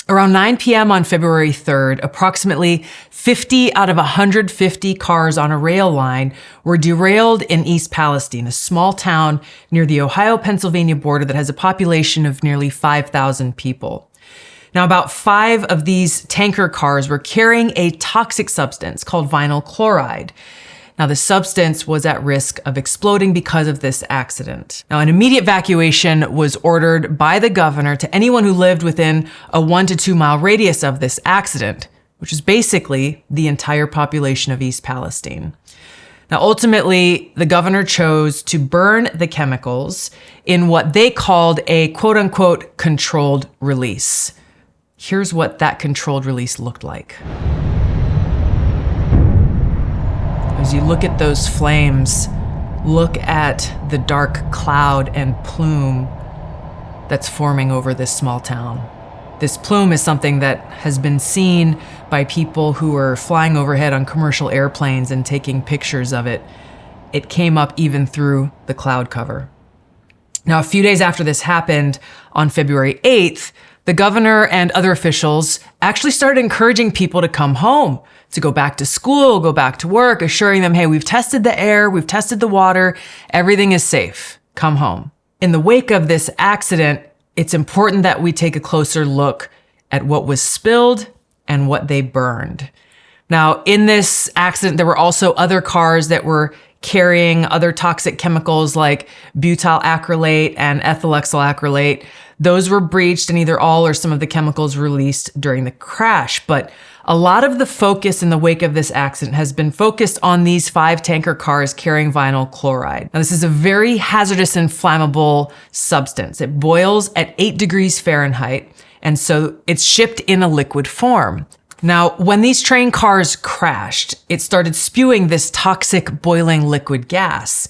Around 9 p.m. on February 3rd, approximately 50 out of 150 cars on a rail line were derailed in East Palestine, a small town near the Ohio-Pennsylvania border that has a population of nearly 5,000 people. Now, about 5 of these tanker cars were carrying a toxic substance called vinyl chloride. Now, the substance was at risk of exploding because of this accident. Now, an immediate evacuation was ordered by the governor to anyone who lived within a 1 to 2 mile radius of this accident, which is basically the entire population of East Palestine. Now, ultimately, the governor chose to burn the chemicals in what they called a quote unquote controlled release. Here's what that controlled release looked like. As you look at those flames, look at the dark cloud and plume that's forming over this small town. This plume is something that has been seen by people who are flying overhead on commercial airplanes and taking pictures of it. It came up even through the cloud cover. Now, a few days after this happened, on February 8th, the governor and other officials actually started encouraging people to come home, to go back to school, go back to work, assuring them, hey, we've tested the air, we've tested the water, everything is safe, come home. In the wake of this accident, it's important that we take a closer look at what was spilled and what they burned. Now, in this accident, there were also other cars that were carrying other toxic chemicals like butyl acrylate and ethylexyl acrylate. Those were breached and either all or some of the chemicals released during the crash. But a lot of the focus in the wake of this accident has been focused on these 5 tanker cars carrying vinyl chloride. Now, this is a very hazardous and flammable substance. It boils at 8 degrees Fahrenheit, and so it's shipped in a liquid form. Now, when these train cars crashed, it started spewing this toxic boiling liquid gas,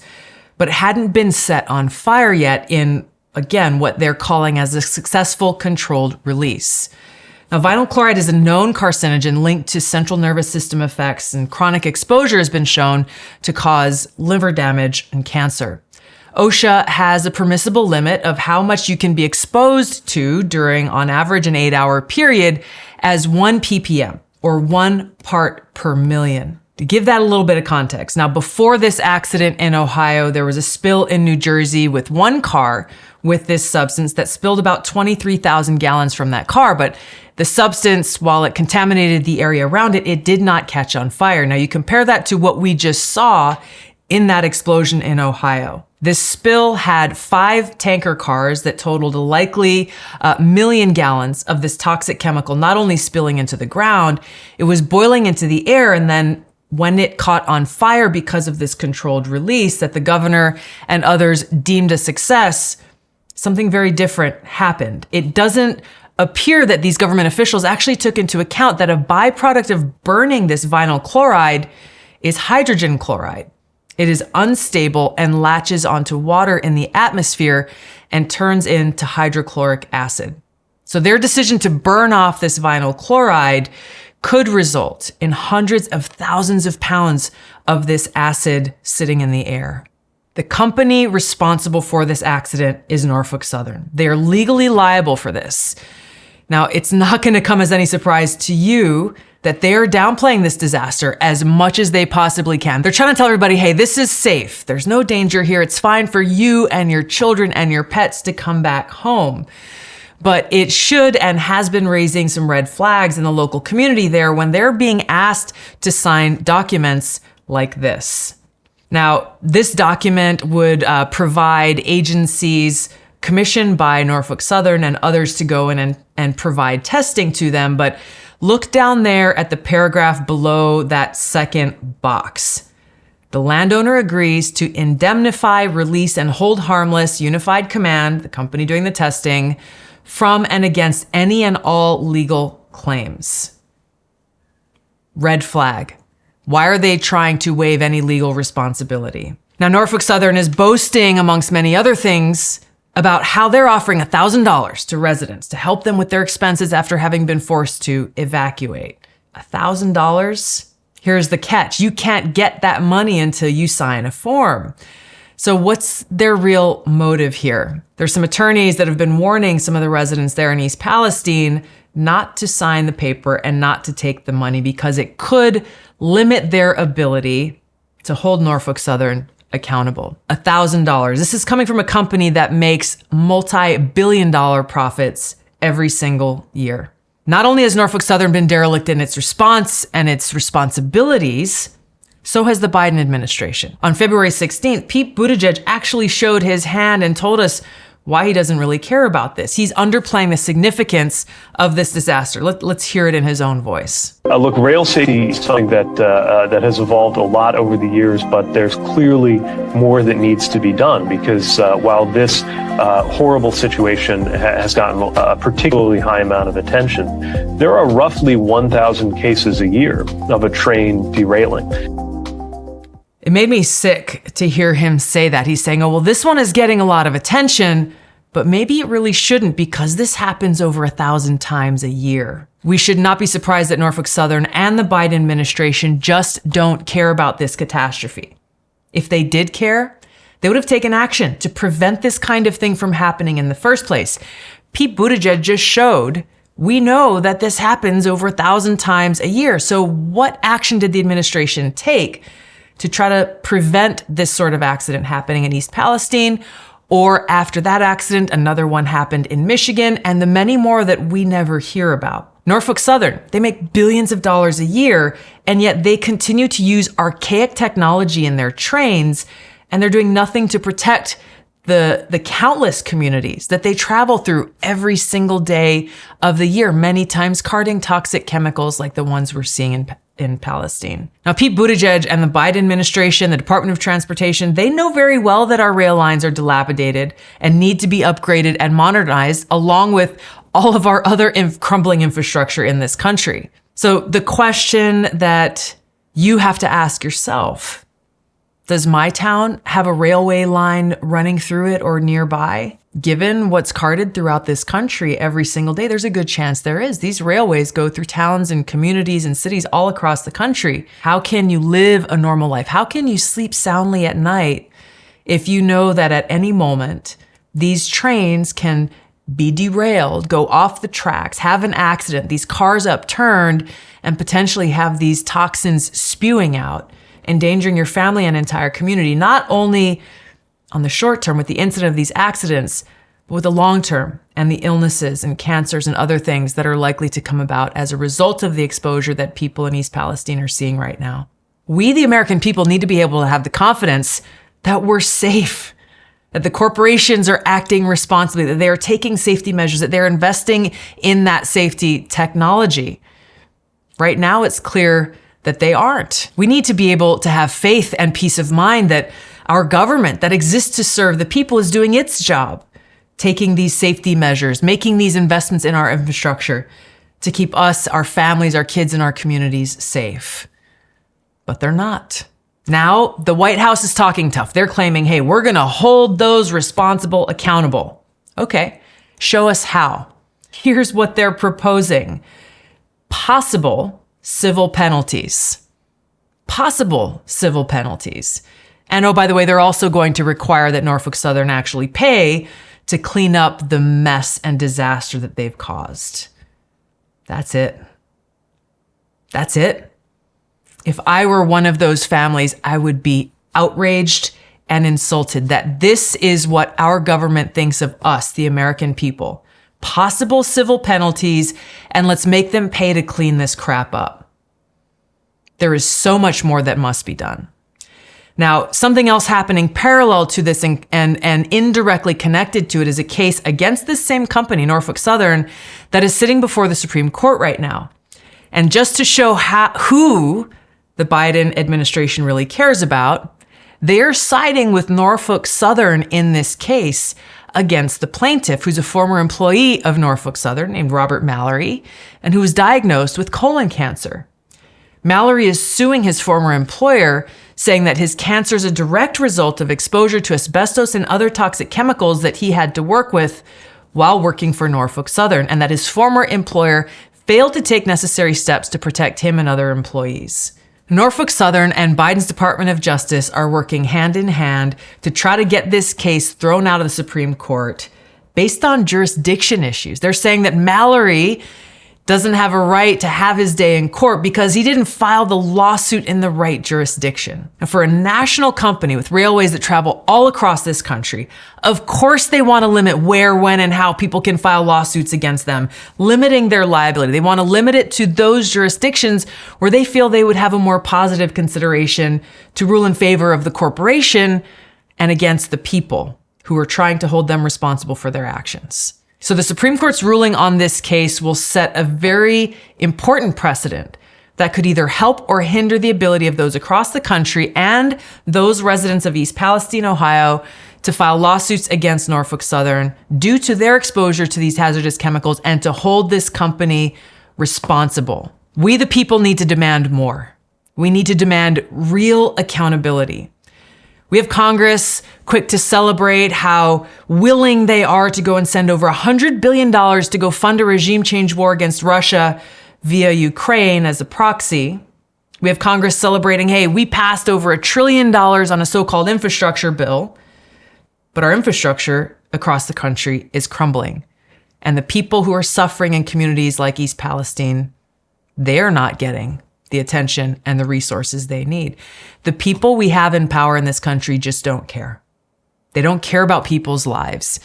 but it hadn't been set on fire yet in, again, what they're calling as a successful controlled release. Now, vinyl chloride is a known carcinogen linked to central nervous system effects, and chronic exposure has been shown to cause liver damage and cancer. OSHA has a permissible limit of how much you can be exposed to during, on average, an 8-hour period as 1 ppm, or 1 part per million. To give that a little bit of context, now before this accident in Ohio, there was a spill in New Jersey with 1 car with this substance that spilled about 23,000 gallons from that car, but the substance, while it contaminated the area around it, it did not catch on fire. Now you compare that to what we just saw in that explosion in Ohio. This spill had 5 tanker cars that totaled a likely million gallons of this toxic chemical, not only spilling into the ground, it was boiling into the air, and then when it caught on fire because of this controlled release that the governor and others deemed a success, something very different happened. It doesn't appear that these government officials actually took into account that a byproduct of burning this vinyl chloride is hydrogen chloride. It is unstable and latches onto water in the atmosphere and turns into hydrochloric acid. So their decision to burn off this vinyl chloride could result in hundreds of thousands of pounds of this acid sitting in the air. The company responsible for this accident is Norfolk Southern. They are legally liable for this. Now, it's not going to come as any surprise to you that they are downplaying this disaster as much as they possibly can. They're trying to tell everybody, hey, this is safe. There's no danger here. It's fine for you and your children and your pets to come back home. But it should and has been raising some red flags in the local community there when they're being asked to sign documents like this. Now, this document would provide agencies commissioned by Norfolk Southern and others to go in and provide testing to them, but look down there at the paragraph below that second box. The landowner agrees to indemnify, release, and hold harmless Unified Command, the company doing the testing, from and against any and all legal claims. Red flag. Why are they trying to waive any legal responsibility? Now, Norfolk Southern is boasting, amongst many other things, about how they're offering $1,000 to residents to help them with their expenses after having been forced to evacuate. $1,000? Here's the catch. You can't get that money until you sign a form. So what's their real motive here? There's some attorneys that have been warning some of the residents there in East Palestine not to sign the paper and not to take the money because it could limit their ability to hold Norfolk Southern accountable. $1,000. This is coming from a company that makes multi-billion-dollar profits every single year. Not only has Norfolk Southern been derelict in its response and its responsibilities, so has the Biden administration. On February 16th, Pete Buttigieg actually showed his hand and told us why he doesn't really care about this. He's underplaying the significance of this disaster. Let's hear it in his own voice. Look, rail safety is something that has evolved a lot over the years, but there's clearly more that needs to be done because while this horrible situation has gotten a particularly high amount of attention, there are roughly 1,000 cases a year of a train derailing. It made me sick to hear him say that. He's saying, oh, well, this one is getting a lot of attention, but maybe it really shouldn't because this happens over 1,000 times a year. We should not be surprised that Norfolk Southern and the Biden administration just don't care about this catastrophe. If they did care, they would have taken action to prevent this kind of thing from happening in the first place. Pete Buttigieg just showed we know that this happens over 1,000 times a year. So what action did the administration take to try to prevent this sort of accident happening in East Palestine? Or after that accident, another one happened in Michigan, and the many more that we never hear about. Norfolk Southern, they make billions of dollars a year, and yet they continue to use archaic technology in their trains, and they're doing nothing to protect the countless communities that they travel through every single day of the year, many times carting toxic chemicals like the ones we're seeing in Palestine. Now, Pete Buttigieg and the Biden administration, the Department of Transportation, they know very well that our rail lines are dilapidated and need to be upgraded and modernized along with all of our other crumbling infrastructure in this country. So the question that you have to ask yourself, does my town have a railway line running through it or nearby? Given what's carted throughout this country every single day, there's a good chance there is. These railways go through towns and communities and cities all across the country. How can you live a normal life? How can you sleep soundly at night if you know that at any moment these trains can be derailed, go off the tracks, have an accident, these cars upturned, and potentially have these toxins spewing out, endangering your family and entire community, not only on the short term with the incident of these accidents, but with the long term and the illnesses and cancers and other things that are likely to come about as a result of the exposure that people in East Palestine are seeing right now. We, the American people, need to be able to have the confidence that we're safe, that the corporations are acting responsibly, that they are taking safety measures, that they're investing in that safety technology. Right now, it's clear that they aren't. We need to be able to have faith and peace of mind that our government that exists to serve the people is doing its job, taking these safety measures, making these investments in our infrastructure to keep us, our families, our kids, and our communities safe. But they're not. Now, the White House is talking tough. They're claiming, hey, we're going to hold those responsible accountable. Okay, show us how. Here's what they're proposing. Possible civil penalties. Possible civil penalties. And oh, by the way, they're also going to require that Norfolk Southern actually pay to clean up the mess and disaster that they've caused. That's it. That's it. If I were one of those families, I would be outraged and insulted that this is what our government thinks of us, the American people. Possible civil penalties, and let's make them pay to clean this crap up. There is so much more that must be done. Now, something else happening parallel to this and indirectly connected to it is a case against this same company, Norfolk Southern, that is sitting before the Supreme Court right now. And just to show who the Biden administration really cares about, they're siding with Norfolk Southern in this case against the plaintiff, who's a former employee of Norfolk Southern named Robert Mallory, and who was diagnosed with colon cancer. Mallory is suing his former employer, saying that his cancer is a direct result of exposure to asbestos and other toxic chemicals that he had to work with while working for Norfolk Southern, and that his former employer failed to take necessary steps to protect him and other employees. Norfolk Southern and Biden's Department of Justice are working hand in hand to try to get this case thrown out of the Supreme Court based on jurisdiction issues. They're saying that Mallory doesn't have a right to have his day in court because he didn't file the lawsuit in the right jurisdiction. And for a national company with railways that travel all across this country, of course they want to limit where, when, and how people can file lawsuits against them, limiting their liability. They want to limit it to those jurisdictions where they feel they would have a more positive consideration to rule in favor of the corporation and against the people who are trying to hold them responsible for their actions. So the Supreme Court's ruling on this case will set a very important precedent that could either help or hinder the ability of those across the country and those residents of East Palestine, Ohio, to file lawsuits against Norfolk Southern due to their exposure to these hazardous chemicals and to hold this company responsible. We, the people, need to demand more. We need to demand real accountability. We have Congress quick to celebrate how willing they are to go and send over $100 billion to go fund a regime change war against Russia via Ukraine as a proxy. We have Congress celebrating, hey, we passed over $1 trillion on a so-called infrastructure bill, but our infrastructure across the country is crumbling. And the people who are suffering in communities like East Palestine, they're not getting the attention and the resources they need. The people we have in power in this country just don't care. They don't care about people's lives.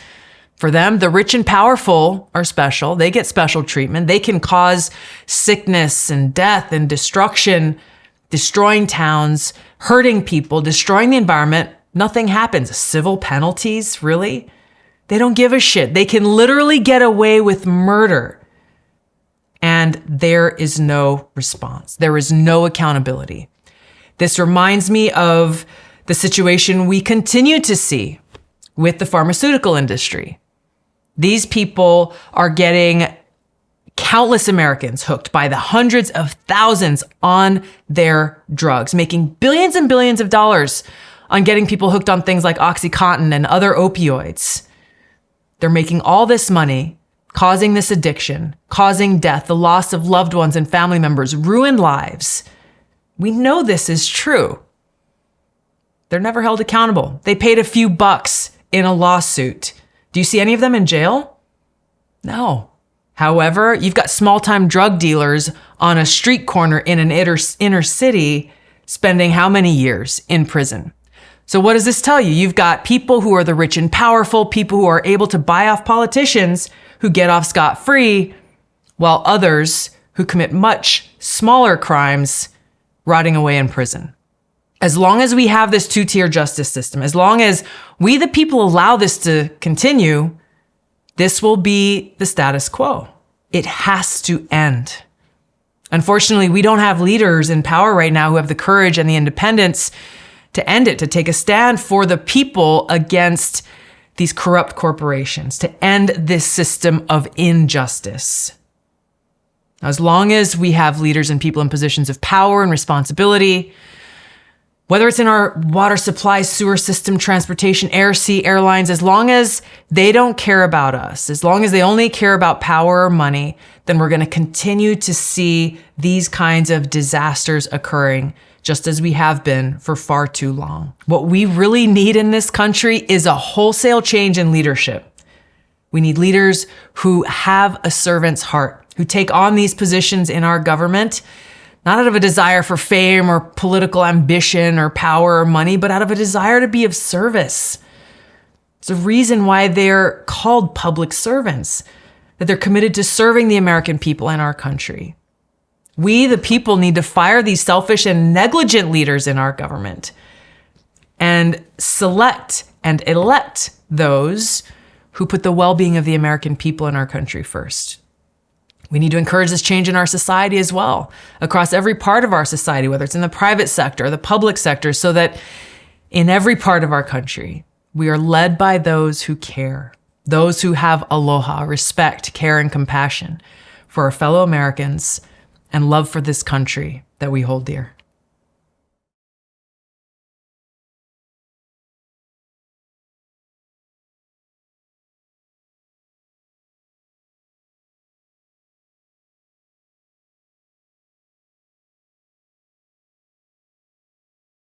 For them, the rich and powerful are special. They get special treatment. They can cause sickness and death and destruction, destroying towns, hurting people, destroying the environment. Nothing happens. Civil penalties, really? They don't give a shit. They can literally get away with murder. And there is no response. There is no accountability. This reminds me of the situation we continue to see with the pharmaceutical industry. These people are getting countless Americans hooked by the hundreds of thousands on their drugs, making billions and billions of dollars on getting people hooked on things like OxyContin and other opioids. They're making all this money, causing this addiction, causing death, the loss of loved ones and family members, ruined lives. We know this is true. They're never held accountable. They paid a few bucks in a lawsuit. Do you see any of them in jail? No. However, you've got small-time drug dealers on a street corner in an inner city spending how many years in prison? So what does this tell you? You've got people who are the rich and powerful, people who are able to buy off politicians who get off scot-free, while others who commit much smaller crimes rotting away in prison. As long as we have this two-tier justice system, as long as we the people allow this to continue, this will be the status quo. It has to end. Unfortunately, we don't have leaders in power right now who have the courage and the independence to end it, to take a stand for the people against these corrupt corporations, to end this system of injustice. As long as we have leaders and people in positions of power and responsibility, whether it's in our water supply, sewer system, transportation, air, sea, airlines, as long as they don't care about us, as long as they only care about power or money, then we're going to continue to see these kinds of disasters occurring, just as we have been for far too long. What we really need in this country is a wholesale change in leadership. We need leaders who have a servant's heart, who take on these positions in our government, not out of a desire for fame or political ambition or power or money, but out of a desire to be of service. It's a reason why they're called public servants, that they're committed to serving the American people and our country. We, the people, need to fire these selfish and negligent leaders in our government and select and elect those who put the well-being of the American people and our country first. We need to encourage this change in our society as well, across every part of our society, whether it's in the private sector or the public sector, so that in every part of our country, we are led by those who care, those who have aloha, respect, care, and compassion for our fellow Americans and love for this country that we hold dear.